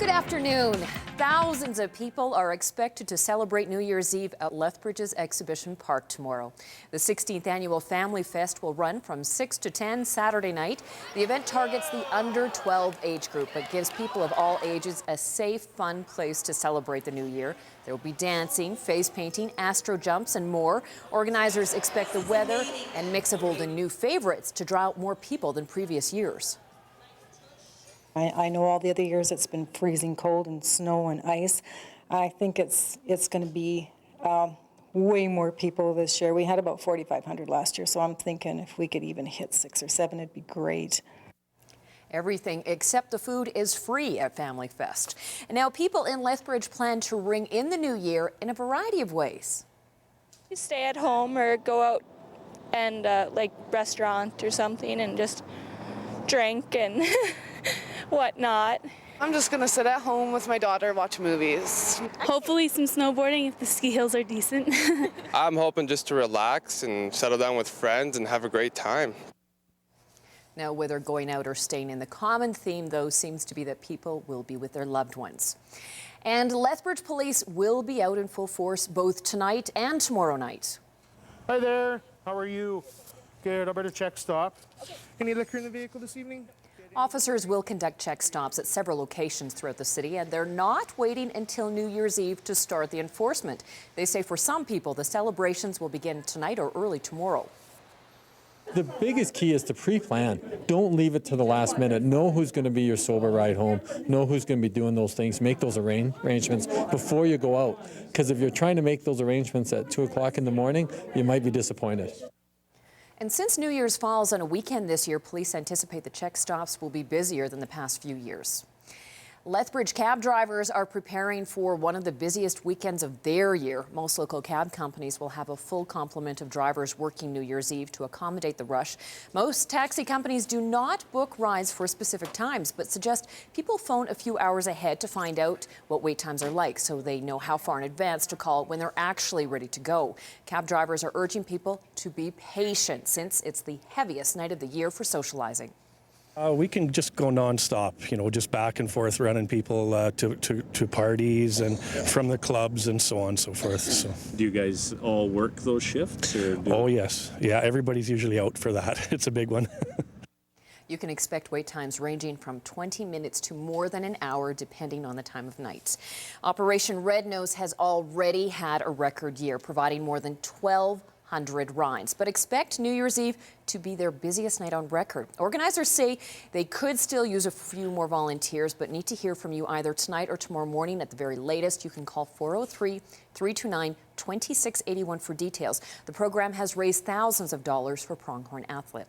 Good afternoon. Thousands of people are expected to celebrate New Year's Eve at Lethbridge's Exhibition Park tomorrow. The 16th annual Family Fest will run from 6 to 10 Saturday night. The event targets the under 12 age group, but gives people of all ages a safe, fun place to celebrate the new year. There will be dancing, face painting, astro jumps, and more. Organizers expect the weather and mix of old and new favorites to draw out more people than previous years. I know all the other years it's been freezing cold and snow and ice. I think it's going to be way more people this year. We had about 4,500 last year, so I'm thinking if we could even hit 6 or 7, it'd be great. Everything except the food is free at Family Fest. And now people in Lethbridge plan to ring in the new year in a variety of ways. You stay at home or go out and like restaurant or something and just drink and whatnot. I'm just gonna sit at home with my daughter, watch movies. Hopefully some snowboarding if the ski hills are decent. I'm hoping just to relax and settle down with friends and have a great time. Now, whether going out or staying in, the common theme, though, seems to be that people will be with their loved ones. And Lethbridge police will be out in full force both tonight and tomorrow night. Hi there, how are you? Good, I better check stop. Okay. Any liquor in the vehicle this evening? Officers will conduct check stops at several locations throughout the city, and they're not waiting until New Year's Eve to start the enforcement. They say for some people, the celebrations will begin tonight or early tomorrow. The biggest key is to pre-plan. Don't leave it to the last minute. Know who's going to be your sober ride home. Know who's going to be doing those things. Make those arrangements before you go out. Because if you're trying to make those arrangements at 2 o'clock in the morning, you might be disappointed. And since New Year's falls on a weekend this year, police anticipate the check stops will be busier than the past few years. Lethbridge cab drivers are preparing for one of the busiest weekends of their year. Most local cab companies will have a full complement of drivers working New Year's Eve to accommodate the rush. Most taxi companies do not book rides for specific times, but suggest people phone a few hours ahead to find out what wait times are like, so they know how far in advance to call when they're actually ready to go. Cab drivers are urging people to be patient since it's the heaviest night of the year for socializing. We can just go nonstop, you know, just back and forth running people to parties and from the clubs and so on and so forth. So. Do you guys all work those shifts? Oh, yes. Yeah, everybody's usually out for that. It's a big one. You can expect wait times ranging from 20 minutes to more than an hour, depending on the time of night. Operation Red Nose has already had a record year, providing more than 1,200 rides, but expect New Year's Eve to be their busiest night on record. Organizers say they could still use a few more volunteers, but need to hear from you either tonight or tomorrow morning at the very latest. You can call 403-329-2681 for details. The program has raised thousands of dollars for Pronghorn Athlete.